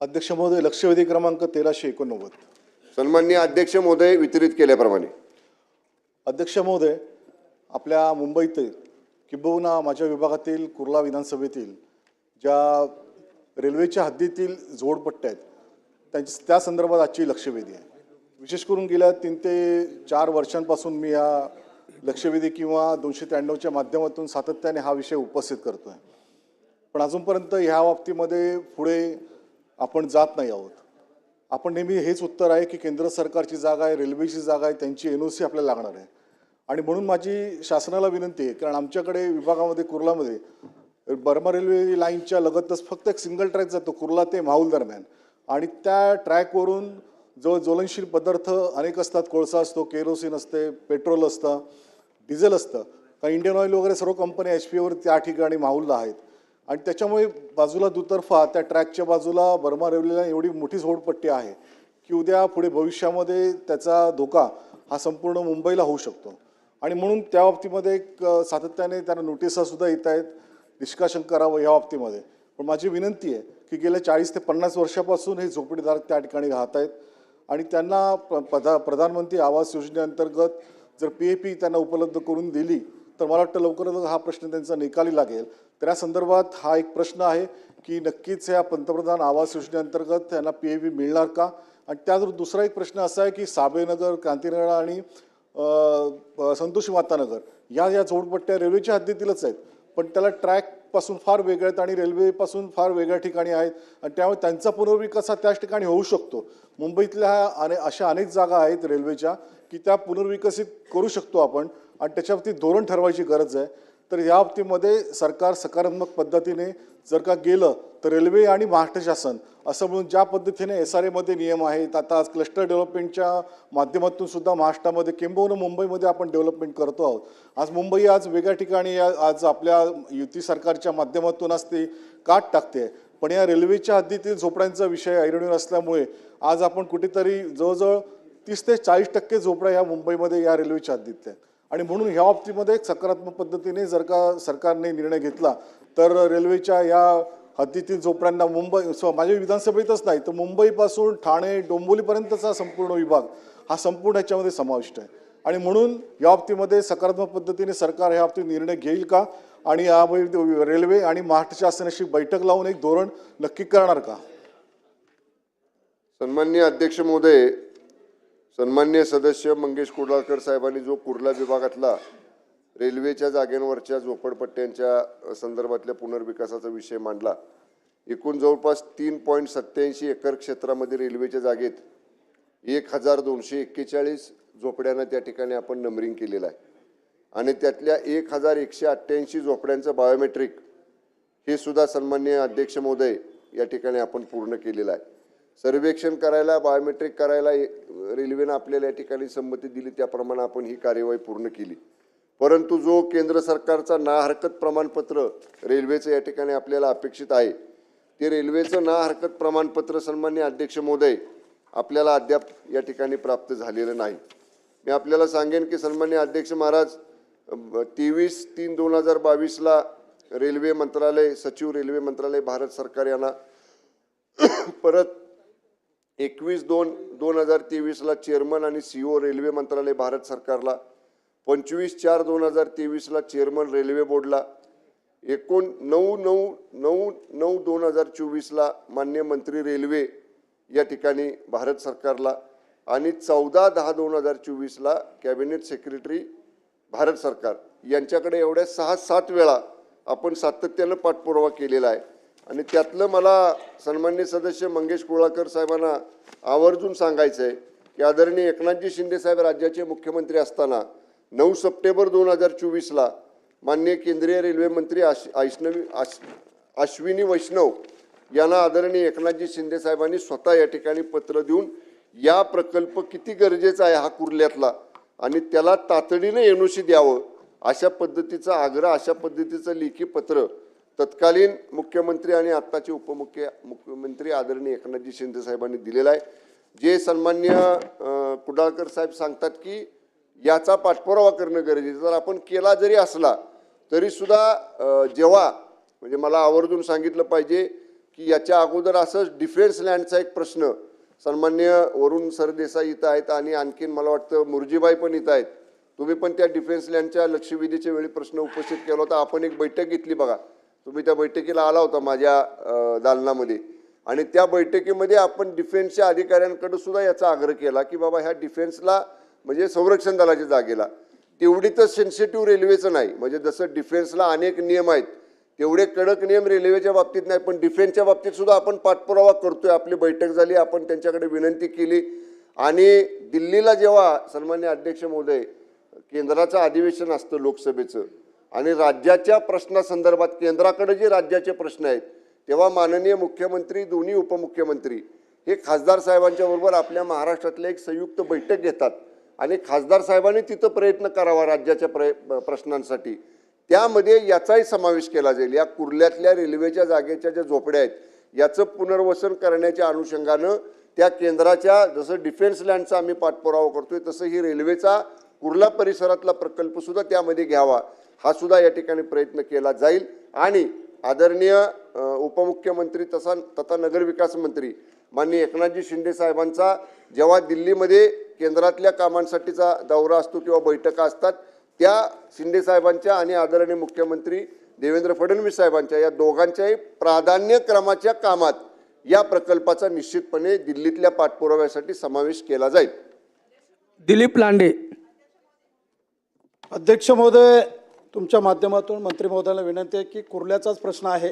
अध्यक्ष महोदय, लक्षवेधी क्रमांक 1389. सन्माननीय अध्यक्ष महोदय, वितरित केल्याप्रमाणे. अध्यक्ष महोदय, आपल्या मुंबईत किंबहुना माझ्या विभागातील कुर्ला विधानसभेतील ज्या रेल्वेच्या हद्दीतील झोपडपट्ट्या आहेत त्या संदर्भात आजची लक्षवेधी आहे. विशेष करून गेल्या 3 ते 4 वर्षांपासून मी या लक्षवेधी किंवा 293च्या माध्यमातून सातत्याने हा विषय उपस्थित करतो आहे. पण अजूनपर्यंत ह्या बाबतीमध्ये पुढे आपण जात नाही आहोत. आपण नेहमी हेच उत्तर आहे की केंद्र सरकारची जागा आहे, रेल्वेची जागा आहे, त्यांची NOC आपल्याला लागणार आहे. आणि म्हणून माझी शासनाला विनंती आहे, कारण आमच्याकडे विभागामध्ये कुर्लामध्ये बर्मा रेल्वे लाईनच्या लगतच फक्त एक सिंगल ट्रॅक जातो कुर्ला ते माहुल दरम्यान, आणि त्या ट्रॅकवरून जो ज्वलनशील पदार्थ अनेक असतात. कोळसा असतो, केरोसिन असते, पेट्रोल असतं, डिझेल असतं. कारण इंडियन ऑइल वगैरे सर्व कंपन्या HP त्या ठिकाणी माहुलला आहेत. आणि त्याच्यामुळे बाजूला दुतर्फा त्या ट्रॅकच्या बाजूला बर्मा रेल्वेला एवढी मोठी झोपडपट्टी आहे की उद्या पुढे भविष्यामध्ये त्याचा धोका हा संपूर्ण मुंबईला होऊ शकतो. आणि म्हणून त्या बाबतीमध्ये एक सातत्याने त्यांना नोटिसासुद्धा येत आहेत, निष्कासन करावं या बाबतीमध्ये. पण माझी विनंती आहे की गेल्या 40 ते 50 वर्षापासून हे झोपडीधारक त्या ठिकाणी राहत आहेत आणि त्यांना प्रधानमंत्री आवास योजनेअंतर्गत जर PAP त्यांना उपलब्ध करून दिली तर मला वाटतं लवकरच हा प्रश्न त्यांचा निकाली लागेल. तर या संदर्भात हा एक प्रश्न आहे की नक्कीच या पंतप्रधान आवास योजनेअंतर्गत त्यांना PAP मिळणार का. आणि त्याचबरोबर दुसरा एक प्रश्न असा आहे की साबेनगर, क्रांतीनगर आणि संतोषी मातानगर या झोपडपट्ट्या रेल्वेच्या हद्दीतीलच आहेत, पण त्याला ट्रॅकपासून फार वेगळ्या आहेत आणि रेल्वेपासून फार वेगळ्या ठिकाणी आहेत. आणि त्यामुळे त्यांचा पुनर्विकास हा त्याच ठिकाणी होऊ शकतो. मुंबईतल्या अशा अनेक जागा आहेत रेल्वेच्या की त्या पुनर्विकसित करू शकतो आपण, आणि त्याच्यावरती धोरण ठरवायची गरज आहे. तर या बाबतीमध्ये सरकार सकारात्मक पद्धतीने जर का गेलं तर रेल्वे आणि महाराष्ट्र शासन असं म्हणून ज्या पद्धतीने SRA नियम आहेत, आता आज क्लस्टर डेव्हलपमेंटच्या माध्यमातून सुद्धा महाराष्ट्रामध्ये किंबहुना मुंबईमध्ये आपण डेव्हलपमेंट करतो आहोत. आज मुंबई आज वेगळ्या ठिकाणी आज आपल्या युती सरकारच्या माध्यमातून आज ती काट टाकते. पण या रेल्वेच्या हद्दीतील झोपड्यांचा विषय ऐरणीवर असल्यामुळे आज आपण कुठेतरी जवळजवळ 30 ते 40% झोपड्या या मुंबईमध्ये या रेल्वेच्या हद्दीतल्या आहेत. आणि म्हणून ह्या बाबतीमध्ये एक सकारात्मक पद्धतीने जर का सरकारने निर्णय घेतला तर रेल्वेच्या या हद्दीतील झोपड्यांना माझ्या विधानसभेतच नाही तर मुंबईपासून ठाणे, डोंबिवलीपर्यंतचा संपूर्ण विभाग हा संपूर्ण ह्याच्यामध्ये समाविष्ट आहे. आणि म्हणून या बाबतीमध्ये सकारात्मक पद्धतीने सरकार ह्या बाबतीत निर्णय घेईल का आणि या रेल्वे आणि महाराष्ट्र शासनाशी बैठक लावून एक धोरण नक्की करणार का. सन्माननीय अध्यक्ष महोदय, सन्मान्य सदस्य मंगेश कुडाळकर साहेबांनी जो कुर्ला विभागातला रेल्वेच्या जागेवरच्या झोपडपट्ट्यांच्या संदर्भातल्या पुनर्विकासाचा विषय मांडला. एकूण जवळपास 3.87 एकर क्षेत्रामध्ये रेल्वेच्या जागेत 1241 झोपड्यांना त्या ठिकाणी आपण नंबरिंग केलेलं आहे. आणि त्यातल्या 1188 झोपड्यांचं बायोमेट्रिक हे सुद्धा सन्मान्य अध्यक्ष महोदय या ठिकाणी आपण पूर्ण केलेलं आहे. सर्वेक्षण करायला, बायोमेट्रिक करायला रेल्वेनं आपल्याला या ठिकाणी संमती दिली, त्याप्रमाणे आपण ही कार्यवाही पूर्ण केली. परंतु जो केंद्र सरकारचा ना हरकत प्रमाणपत्र रेल्वेचं या ठिकाणी आपल्याला अपेक्षित आहे, ते रेल्वेचं ना हरकत प्रमाणपत्र सन्मान्य अध्यक्ष महोदय आपल्याला अद्याप या ठिकाणी प्राप्त झालेलं नाही. मी आपल्याला सांगेन की सन्मान्य अध्यक्ष महाराज 23/3/2022ला रेल्वे मंत्रालय सचिव, रेल्वे मंत्रालय, भारत सरकार यांना परत 21/2/2023ला चेअरमन आणि CEO रेल्वे मंत्रालय भारत सरकारला, 25/4/2023ला चेअरमन रेल्वे बोर्डला, 9/9/2024ला मान्य मंत्री रेल्वे या ठिकाणी भारत सरकारला, आणि 14/10/2024ला कॅबिनेट सेक्रेटरी भारत सरकार यांच्याकडे एवढ्या 6-7 वेळा आपण सातत्यानं पाठपुरावा केलेला आहे. आणि त्यातलं मला सन्मान्य सदस्य मंगेश कुडाळकर साहेबांना आवर्जून सांगायचं आहे की आदरणीय एकनाथजी शिंदे साहेब राज्याचे मुख्यमंत्री असताना 9 सप्टेंबर 2024ला माननीय केंद्रीय रेल्वे मंत्री अश्विनी वैष्णव यांना आदरणीय एकनाथजी शिंदे साहेबांनी स्वतः या ठिकाणी पत्र देऊन या प्रकल्प किती गरजेचा आहे हा कुर्ल्यातला आणि त्याला तातडीने NOC द्यावं अशा पद्धतीचा आग्रह, अशा पद्धतीचं लेखी पत्र तत्कालीन मुख्यमंत्री आणि आत्ताचे मुख्यमंत्री आदरणीय एकनाथजी शिंदे साहेबांनी दिलेला आहे. जे सन्मान्य कुडाळकर साहेब सांगतात की याचा पाठपुरावा करणं गरजेचं, जर आपण केला जरी असला तरी सुद्धा जेव्हा म्हणजे मला आवर्जून सांगितलं पाहिजे की याच्या अगोदर असंच डिफेन्स लँडचा एक प्रश्न सन्मान्य वरुण सरदेसाई इथं आहेत आणि आणखीन मला वाटतं मुरजीबाई पण इथं आहेत. तुम्ही पण त्या डिफेन्स लँडच्या लक्षवेधीच्या वेळी प्रश्न उपस्थित केला होता. आपण एक बैठक घेतली बघा, तुम्ही त्या बैठकीला आला होता माझ्या दालनामध्ये, आणि त्या बैठकीमध्ये आपण डिफेन्सच्या अधिकाऱ्यांकडे सुद्धा याचा आग्रह केला की बाबा ह्या डिफेन्सला म्हणजे संरक्षण दलाच्या जागेला तेवढी तर सेन्सिटिव्ह रेल्वेचं नाही. म्हणजे जसं डिफेन्सला अनेक नियम आहेत तेवढे कडक नियम रेल्वेच्या बाबतीत नाही, पण डिफेन्सच्या बाबतीत सुद्धा आपण पाठपुरावा करतोय. आपली बैठक झाली, आपण त्यांच्याकडे विनंती केली, आणि दिल्लीला जेव्हा सन्मान्य अध्यक्ष महोदय केंद्राचं अधिवेशन असतं लोकसभेचं आणि राज्याच्या प्रश्नासंदर्भात केंद्राकडे जे राज्याचे प्रश्न आहेत, तेव्हा माननीय मुख्यमंत्री, दोन्ही उपमुख्यमंत्री हे खासदार साहेबांच्या बरोबर आपल्या महाराष्ट्रातल्या एक संयुक्त बैठक घेतात आणि खासदार साहेबांनी तिथं प्रयत्न करावा राज्याच्या प्रश्नांसाठी. त्यामध्ये याचाही समावेश केला जाईल. या कुर्ल्यातल्या रेल्वेच्या जागेच्या ज्या झोपड्या आहेत याचं पुनर्वसन करण्याच्या अनुषंगानं त्या केंद्राच्या, जसं डिफेन्स लँडचा आम्ही पाठपुरावा करतोय तसं ही रेल्वेचा कुर्ला परिसरातला प्रकल्प सुद्धा त्यामध्ये घ्यावा, हा सुद्धा या ठिकाणी प्रयत्न केला जाईल. आणि आदरणीय उपमुख्यमंत्री तथा नगरविकास मंत्री माननीय एकनाथजी शिंदे साहेबांचा जेव्हा दिल्लीमध्ये केंद्रातल्या कामांसाठीचा दौरा असतो किंवा बैठका असतात, त्या शिंदे साहेबांच्या आणि आदरणीय मुख्यमंत्री देवेंद्र फडणवीस साहेबांच्या या दोघांच्याही प्राधान्यक्रमाच्या कामात या प्रकल्पाचा निश्चितपणे दिल्लीतल्या पाठपुराव्यासाठी समावेश केला जाईल. दिलीप लांडे. अध्यक्ष महोदय, तुमच्या माध्यमातून मंत्री महोदयाला विनंती आहे की कुर्ल्याचाच प्रश्न आहे,